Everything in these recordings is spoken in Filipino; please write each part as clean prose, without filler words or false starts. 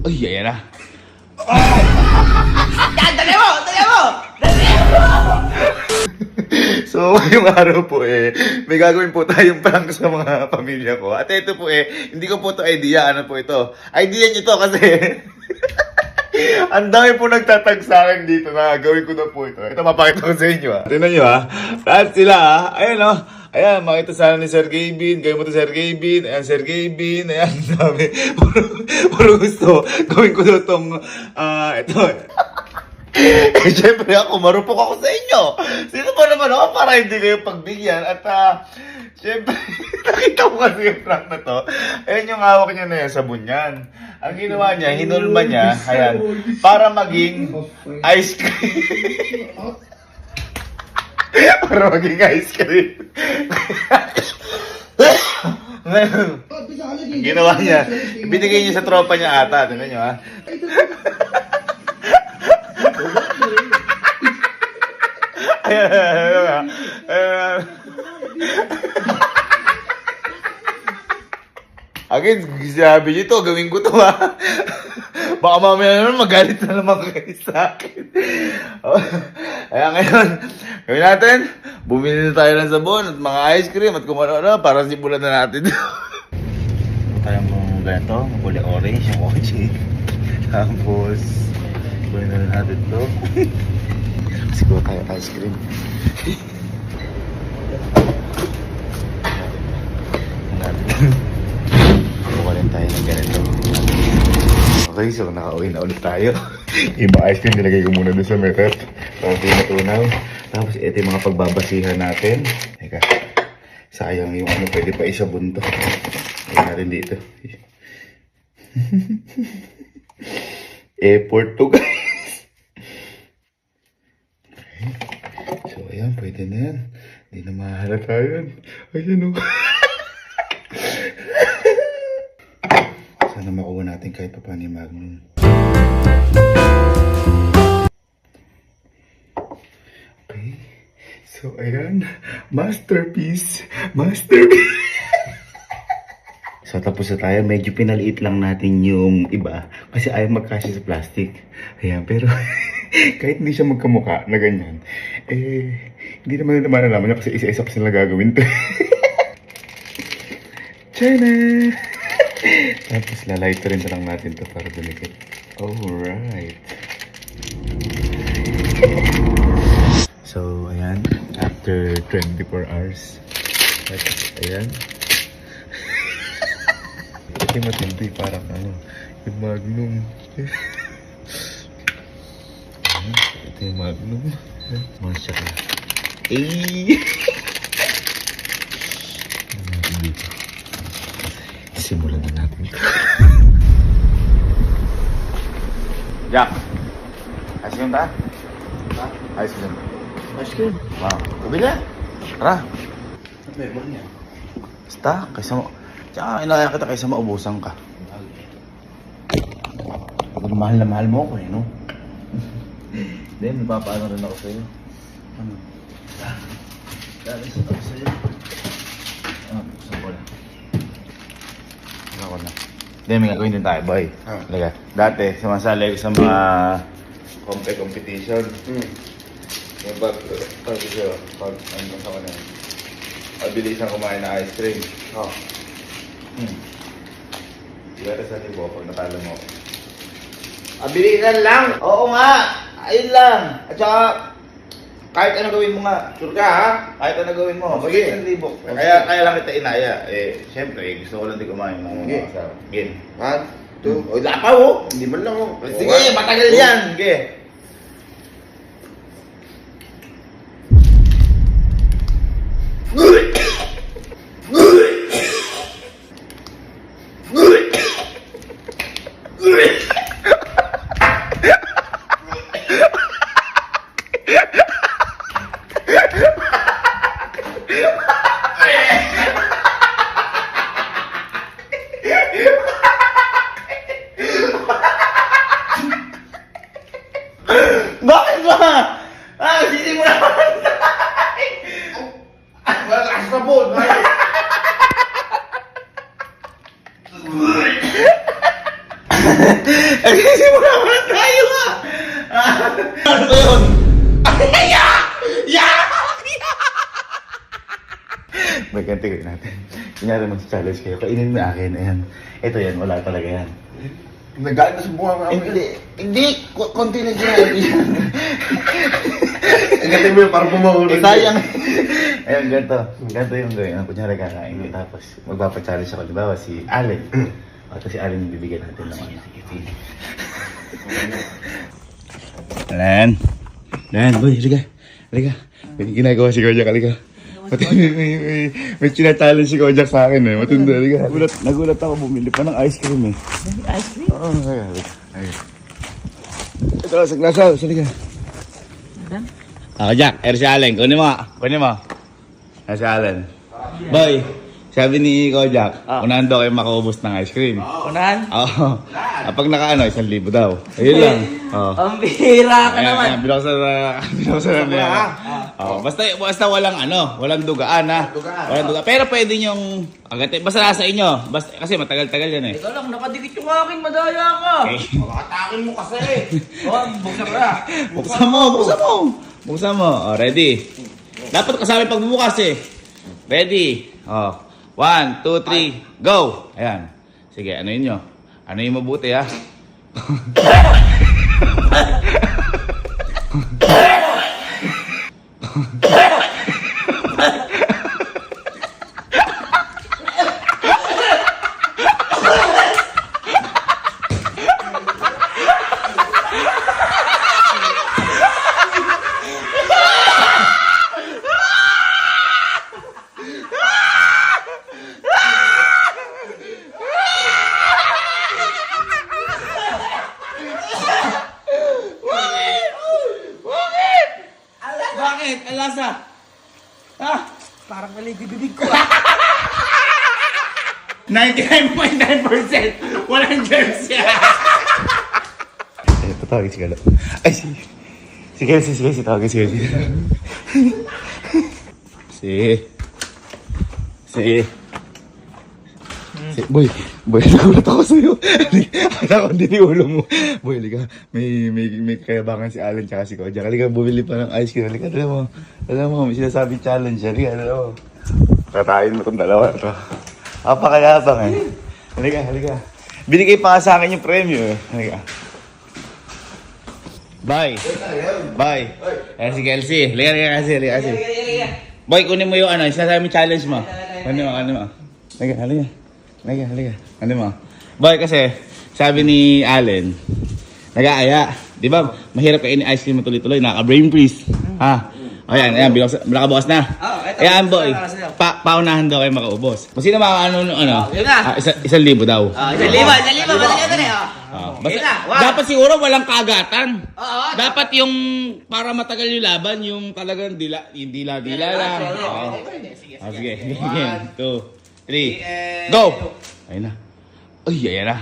Ay, ayan na. Dali mo! So, ngayong araw po may gagawin po tayong prank sa mga pamilya ko. At ito po hindi ko po ito idea. Ano po ito? Idea nyo to kasi ang dami po nagtatag sa akin dito na gawin ko na po ito. Ito, mapakita ko sa inyo Tingnan nyo Lahat sila Ayan Ayan, makita sana ni Sir Gavin. Gawin mo to Sir Gavin. Ayan, Sir Gavin. Ayan, dami. Puro gusto. Gawin ko na itong, ito. Siyempre ako, marupok ako sa inyo. Sino ba naman ako para hindi kayo pagbigyan? At, siyempre, nakita ko kasi yung prank na to. Ayan yung hawak niya na yan, sabon yan. Ang ginawa niya, hinulma niya, ayan, para maging ice cream. Para maging ice cream. Ngayon, ang ginawa niya, binigay niya sa tropa niya ata. Tignan niyo Again, sabi niyo to, gawin ko to Baka mamaya naman magalit na naman kayo sa akin. Kaya ngayon, gawin natin, bumili na tayo ng sabon at mga ice cream at kung ano para simulan na natin. Tayo mong ganito, kulay orange yung ochi. Tapos, kunin na natin to. Siguro tayo ice cream. Kukunin tayo ng ganito. Okay, so nakauwi na ulit tayo. Iba ice cream, nilagay ko muna doon sa method. Tapos yung natunaw. Tapos ito yung mga pagbabasihan natin. Teka, sayang yung pwede pa isabon to. Lagyan natin dito. Effort to guys. Okay. So ayan, pwede na yan. Hindi na mahalata yun. Ayan o. Sana makuha natin kahit pa paano yung Magnum. Okay. So, ayan. Masterpiece. So, tapos na tayo. Medyo pinaliit lang natin yung iba. Kasi ayaw magkasya sa plastic. Ayan, pero kahit hindi siya magkamukha na ganyan, hindi naman nalalaman niya kasi isa-isa pa sila gagawin to. China! Tapos lalighter rin lang natin to para dumikit. Alright. So, ayan. After 24 hours. Tapos, ayan. Ito yung matindi. Parang yung Magnum. Ayan. Ito yung Magnum. Masya ka. Dito. Simulan na natin. Jack! Ice cream ta? Ha? Ice cream. Ice cream? Wow. Gabi na. Tara. Flavor niya. Basta, kaysa mo. Tsaka inakaya kita kaysa maubusan ka. Pag mahal na mahal mo ako no? Hindi, napapaano rin ako sa'yo. Ano? Dali sa ako sa'yo. Buksan ko na. Ako na. Hindi, may gagawin din tayo, boy. Laga. Dati, sumasali sa mga competition. Yung pag ano sa kanila. Abilisan kumain na ice cream. Sigara sa libo pag natalo mo. Abilisan lang! Oo nga! Ayun lang! At saka, kahit ano gawin mo nga. Sure ka ha? Kahit ano gawin mo. Sige, 1,000. Kaya lang kita inaya. Siyempre, gusto ko lang din kumain ng mga kasama. Game. 1, 2, o lapaw oh! Hindi man lang oh. Sige, matagal yan! Sige. Nagsisimula pa lang tayo ha! Ano ba yun? May ganti kayo natin. Kunyari mag-challenge kayo. Kainin mo yung akin. Ayan. Ito yan. Wala talaga yan. Nagalit na sa bunga nga. Hindi. Konti lang yan. Ganti mo yung parang pumahulog. Sayang. Ayan, ganito. Ganito yung gawin. Kunyari kakain ko. Tapos magpapachallenge ako. Diba si Allen. Tapos si Allen yung bibigyan natin ng ano. Allen. Allen, boy. Halika. Halika. May ginagawa si Kojak. Halika. May china-challenge si Kojak sa akin eh. Matunda. Halika. Nagulat ako. Bumili pa ng ice cream eh. Ice cream? Oo. Halika. Ito, sa glass house. Halika. Kojak. Si Allen. Kunin mo. Kunin mo. Si Allen. Boy. Sabi ni Kojak, unahan daw kayo makaubos ng ice cream. Unahan? Oo. Kapag nakaano, 1,000 daw. Ayun lang. Oo. Ang bihira ka naman. Binuksan na niya. Oo. Basta walang ano, walang dugaan ha. Walang dugaan. Pero pwede nyong agad. Basta nasa inyo. Basta, kasi matagal-tagal yan eh. Ikaw lang, nakadikit yung akin, madaya ka. Okay. Atakin mo kasi. Buksan ka. Buksan mo, buksan mo. Buksan mo. Oh, ready. Dapat kasama yung pagbubukas eh. Ready. Oh. 1, 2, 3, go! Ayan. Sige, ano yun nyo? Ano yung mabuti ha? Bakit? Alasa? Ha? Parang malibibig ko. 99.9% walang germs yan. Ito tawagin si Galo. Ay, si Kelsey, tawagin si Kelsey. Boy, nagulat ako sa'yo. Akala ko hindi ulo mo. Boy, halika. May kayabangan si Allen tsaka si Kojak. Halika, bumili pa ng ice cream. Halika, dala mo. May sinasabing challenge. Halika, dala mo. Tatayin mo itong dalawa. Ito. Apakayabang eh. Halika. Binigay pa nga sa akin yung premyo eh. Halika. Bye. Ayan si Kelsey. Halika kasi. Boy, kunin mo yung ano. Sinasabing challenge mo. Kunin mo. Halika. Ano mo? Boy, kasi sabi ni Allen, nag-aaya. Di ba? Mahirap kainin ice cream tuloy-tuloy. Naka-brain freeze. Ha? Ayan. Nakabukas na. Ayan, boy. Paunahan daw kayo makaubos. Kung sino ano? Yun na. 1,000 daw. 1,000. Malagyan na eh. Dapat siguro walang kagatan. Oo. Dapat yung para matagal yung laban, yung talagang dila lang. Sige. 1, 2, 3, go! Ayun na. Ay, ayan na.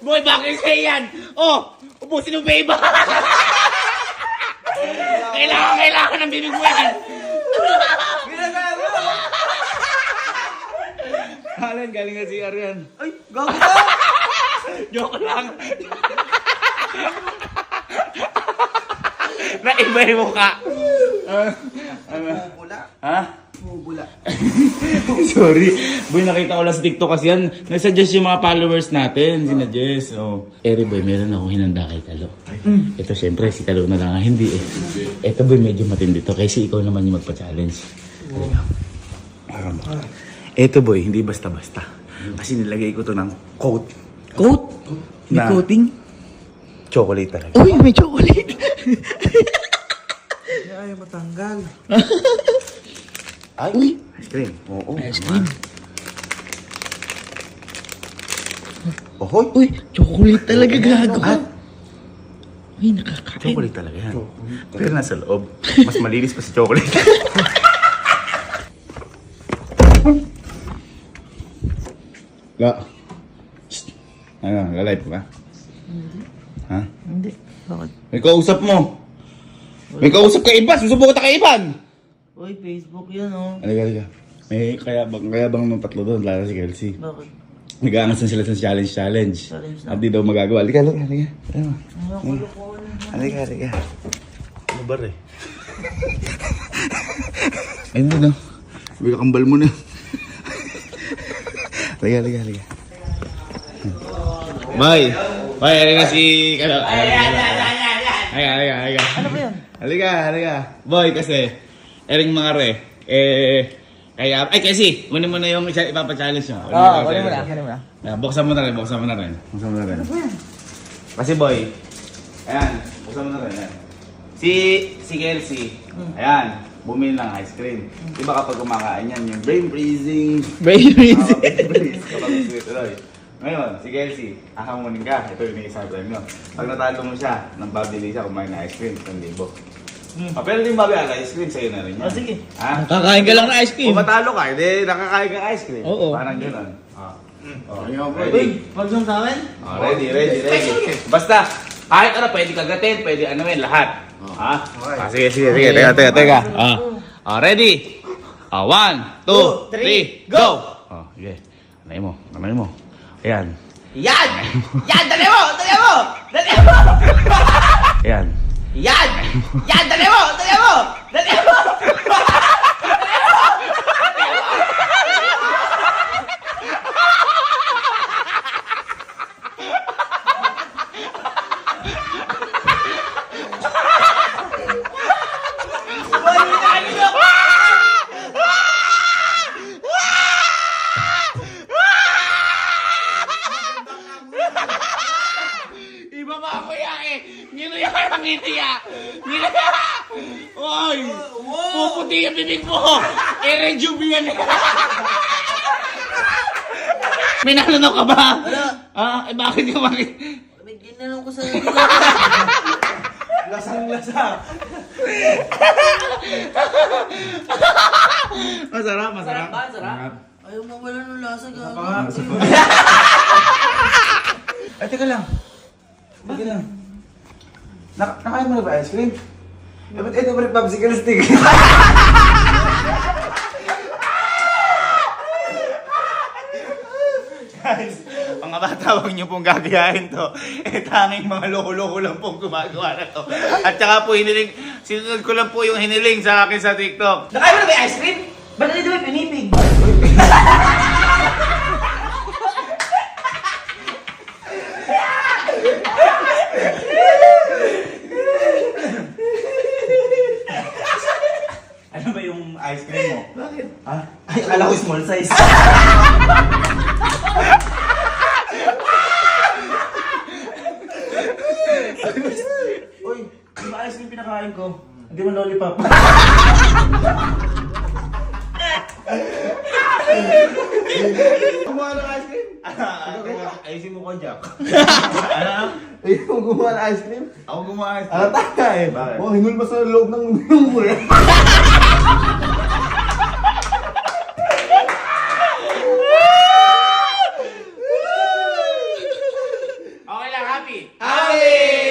Boy, bakit sa'yo yan? Oh, ubusin mo ba iba? Kailangan ng bibig mo yan. Alan, galing nga si Arian. Ay, gago ka. Joke lang. Naiba yung mukha. Bula. Ha? Bula. Sorry. Boy, nakita ko lang sa TikTok kasi yan. Nagsuggest yung mga followers natin. Sinuggest. Oh. Boy, meron akong hinanda kay Kalo. Ito syempre, si Kalo na lang. Hindi eh. Ito boy, medyo matindi to. Kasi ikaw naman yung magpa-challenge. Ito boy, hindi basta-basta. Kasi nilagay ko to ng coat. Coat? May Na- coating? Chocolate talaga. Uy, may chocolate. Ayaw matanggal. Ay, Uy. ice cream. Oo. Ice cream. Ohoy. Uy, chocolate talaga gago. Uy, nakakain. Chocolate talaga yan. Pero nasa loob. Mas malinis pa sa chocolate. La. Shh. Ano, lalay pa ba? Ha? Hindi. Bakit? May kausap mo. May kausap ka iba. Susubukan kay Iban. Uy, Facebook yan oh. Halika. May kaya bang ng tatlo doon, lalo si Kelsey. Bakit? Nag-aangas na sila sa challenge. Challenge na. At di daw magagawa. Halika. Ano? Ayaw ko lukuhan. Halika. Ano ba rin? Ayun na, no? Sabi ka kambal mo na. Halika. Bye, halika si... Halika. Ano ba yan? Halika. Boy, kasi, ering mga re, kaya, kasi, kunin mo na yung ipapa-challenge nyo. Kunin mo na. Buksan mo na rin. Kasi boy, ayan, buksan mo na rin. Ayan. Si Kelsey, ayan, bumili ng ice cream. Diba kapag kumakain yan, yung brain freezing. Brain freezing. Kapag sweet tuloy. Ngayon, si Kelsey, ahamunin ka. Ito yung isang time nyo. Pag natalo mo siya, nang babili siya, kumain ng ice cream, 1,000. Pero hindi babili ang ice cream, sa'yo na rin yan. Sige. Ha? Kakain ka lang ng ice cream. Kung matalo ka, hindi nakakain ka ng ice cream. Oo. Parang gano'n. Ayaw, bro. Ready? Magsum sa akin? Ready. Basta, kahit ano, pwede kagatin, pwede ano yun, lahat. Ha? Sige. Teka. Ready? 1, 2, 3, go! Okay. Anay mo. Ayan. Yan! Dali mo! Ayan. Yan! Dali mo! Iba pa ako yan Nginuya ka ng nginuya! Oy! Puputi yung bibig mo! I-rejuve yan May nalunok ka ba? Bakit? May ginanong ko sa Lasang-lasa. Masarap. Sarap. Ayaw mo wala ng lasa gago. Ay, teka lang. Nakain mo na ba ice cream? Ba't ito pa rin popsicle stick? Guys, mga bata, huwag niyo pong gagayahin to. Tanging mga loko-loko lang pong gumagawa na to. At saka po sinunod ko lang po yung hiniling sa akin sa TikTok. Nakain mo na ba yung ice cream? Ba't nandito may pinipig? Ano ba yung ice cream mo? Bakit? Ha? Ay, akala ko small size. Uy, di ba ice cream pinakain ko? Hindi mo lollipop. Gumawa ng ice cream? Ayusin mo ko, Jack. Ikaw gumawa ng ice cream? Ako gumawa ice Ano tayo eh? Bakit? Oh, hinul mo sa loob ng mo eh. Okay lang, happy? Happy!